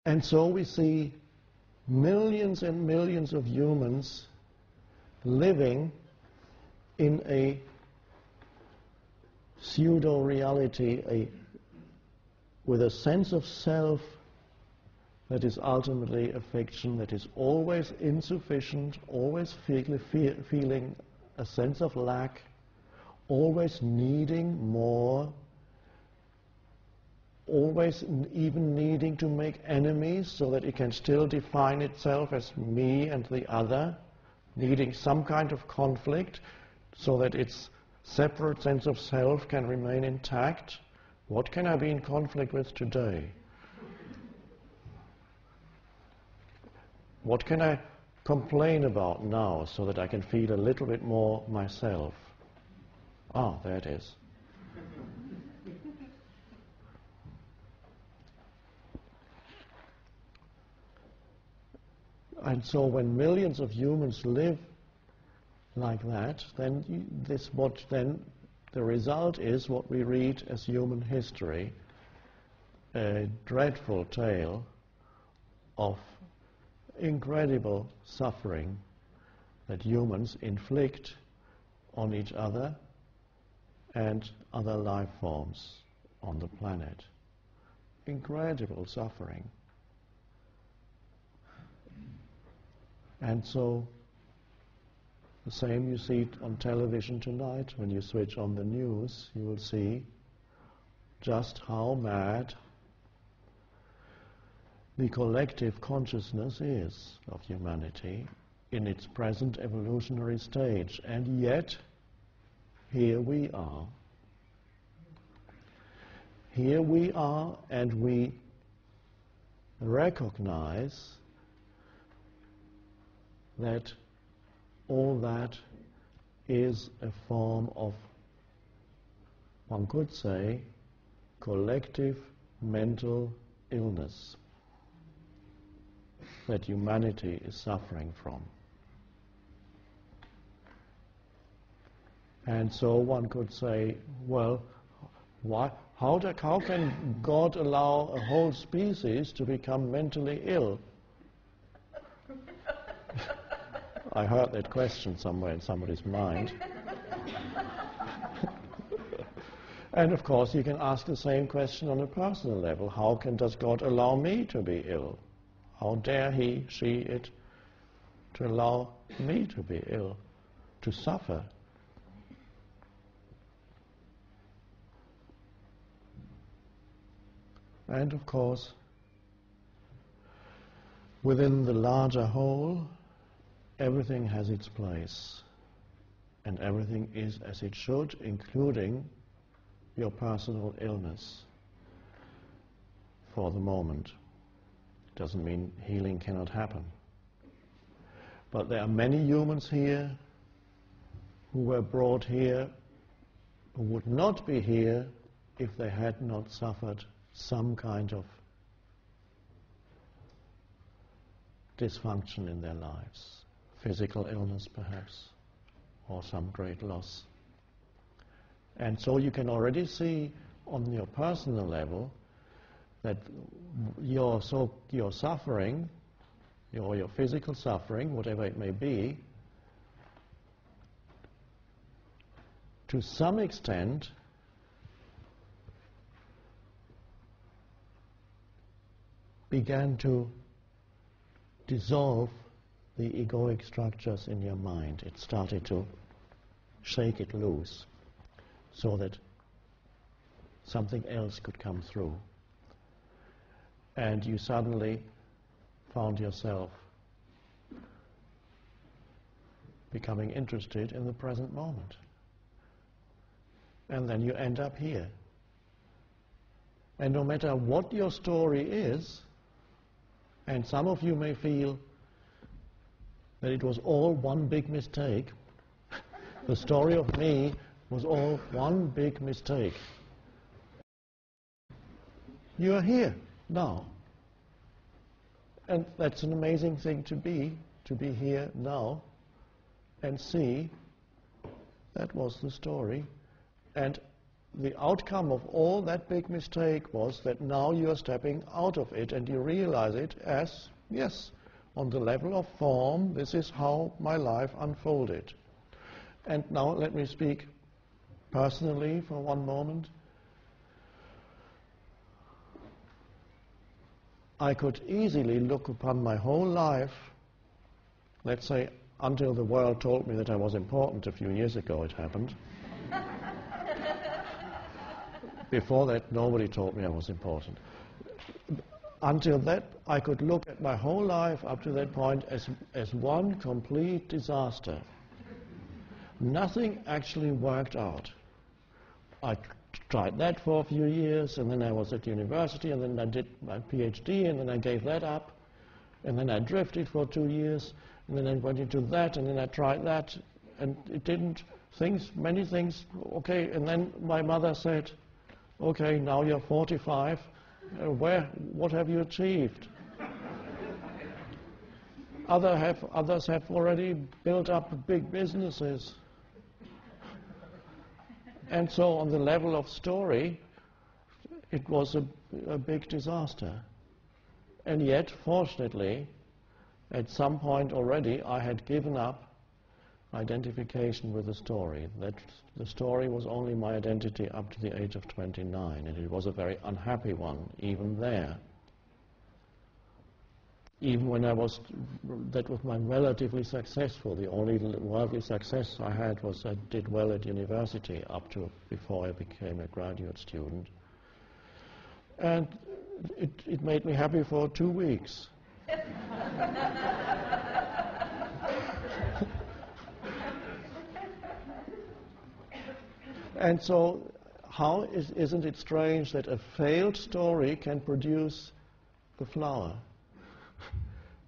And so we see millions and millions of humans living in a pseudo-reality, with a sense of self that is ultimately a fiction, that is always insufficient, always feeling a sense of lack, always needing more, always even needing to make enemies so that it can still define itself as me and the other, needing some kind of conflict so that its separate sense of self can remain intact. What can I be in conflict with today? What can I complain about now so that I can feel a little bit more myself? Ah, there it is. And so when millions of humans live like that, then the result is what we read as human history, a dreadful tale of incredible suffering that humans inflict on each other and other life forms on the planet. Incredible suffering. And so the same you see on television tonight. When you switch on the news, you will see just how mad the collective consciousness is of humanity in its present evolutionary stage. And yet, here we are. Here we are, and we recognize that all that is a form of, one could say, collective mental illness that humanity is suffering from. And so one could say, well, how can God allow a whole species to become mentally ill? I heard that question somewhere in somebody's mind. And of course you can ask the same question on a personal level. Does God allow me to be ill? How dare he, she, it, to allow me to be ill, to suffer? And of course, within the larger whole, everything has its place, and everything is as it should, including your personal illness for the moment. Doesn't mean healing cannot happen. But there are many humans here who were brought here who would not be here if they had not suffered some kind of dysfunction in their lives. Physical illness perhaps, or some great loss. And so you can already see on your personal level that your suffering, your physical suffering, whatever it may be, to some extent began to dissolve the egoic structures in your mind. It started to shake it loose so that something else could come through. And you suddenly found yourself becoming interested in the present moment. And then you end up here. And no matter what your story is, and some of you may feel that it was all one big mistake. The story of me was all one big mistake. You are here now. And that's an amazing thing to be here now and see that was the story. And the outcome of all that big mistake was that now you are stepping out of it and you realize it as, yes, on the level of form, this is how my life unfolded. And now let me speak personally for one moment. I could easily look upon my whole life, let's say until the world told me that I was important a few years ago, it happened. Before that, nobody told me I was important. Until that, I could look at my whole life up to that point as one complete disaster. Nothing actually worked out. I tried that for a few years, and then I was at university, and then I did my PhD, and then I gave that up, and then I drifted for 2 years, and then I went into that, and then I tried that, and it didn't, many things, okay, and then my mother said, okay, now you're 45, what have you achieved? Others have already built up big businesses. And so on the level of story, it was a big disaster. And yet, fortunately, at some point already, I had given up identification with the story. That the story was only my identity up to the age of 29, and it was a very unhappy one, even there. Even when that was my relatively successful. The only worldly success I had was I did well at university up to before I became a graduate student. And it made me happy for 2 weeks. And so, isn't it strange that a failed story can produce the flower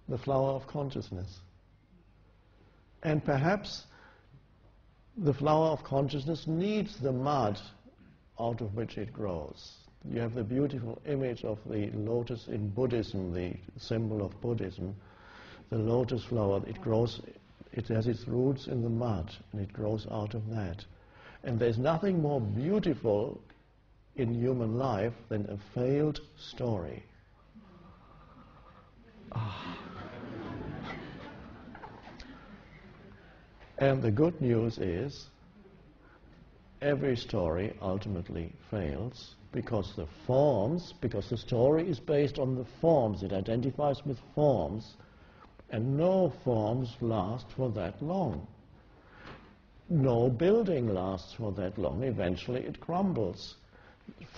of consciousness? And perhaps the flower of consciousness needs the mud out of which it grows. You have the beautiful image of the lotus in Buddhism, the symbol of Buddhism. The lotus flower, it has its roots in the mud, and it grows out of that. And there's nothing more beautiful in human life than a failed story. And the good news is, every story ultimately fails because the story is based on the forms. It identifies with forms, and no forms last for that long. No building lasts for that long. Eventually it crumbles.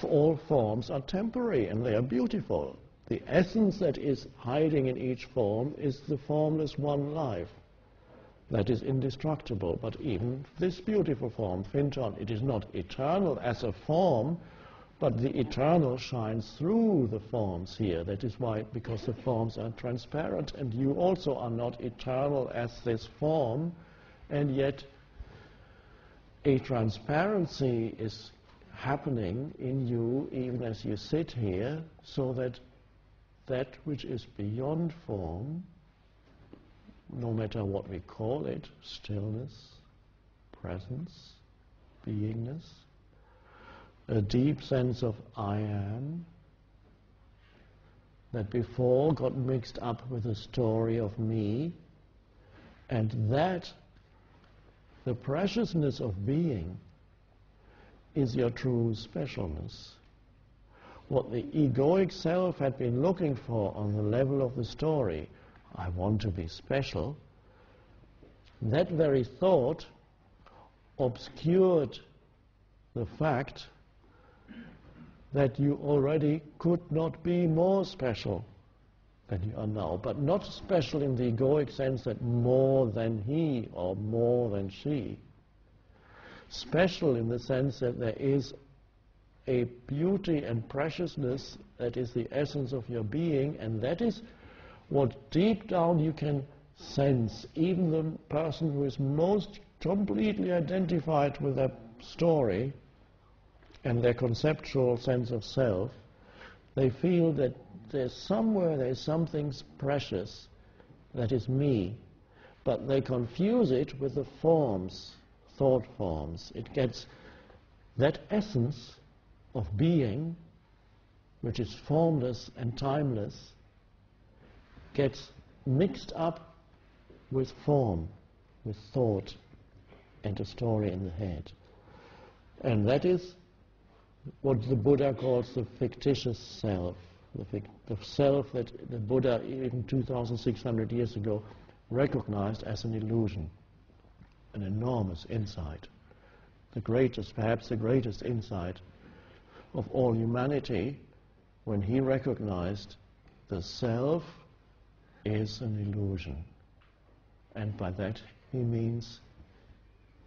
All forms are temporary, and they are beautiful. The essence that is hiding in each form is the formless one life. That is indestructible. But even this beautiful form, Finton, it is not eternal as a form, but the eternal shines through the forms here. That is why, because the forms are transparent, and you also are not eternal as this form, and yet a transparency is happening in you even as you sit here, so that that which is beyond form, no matter what we call it, stillness, presence, beingness, a deep sense of I am, that before got mixed up with the story of me, and that the preciousness of being is your true specialness. What the egoic self had been looking for on the level of the story, I want to be special, that very thought obscured the fact that you already could not be more special than you are now, but not special in the egoic sense that more than he or more than she. Special in the sense that there is a beauty and preciousness that is the essence of your being, and that is what deep down you can sense. Even the person who is most completely identified with their story and their conceptual sense of self, they feel that there's something precious that is me, but they confuse it with the forms, thought forms. that essence of being, which is formless and timeless, gets mixed up with form, with thought, and a story in the head. And that is what the Buddha calls the fictitious self, the self that the Buddha, even 2,600 years ago, recognized as an illusion, an enormous insight, the greatest, perhaps the greatest insight of all humanity, when he recognized the self is an illusion. And by that he means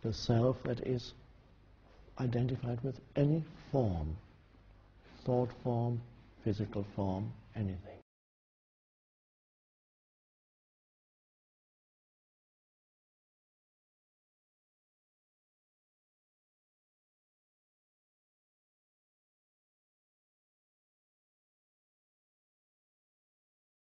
the self that is identified with any form, thought form, physical form, anything.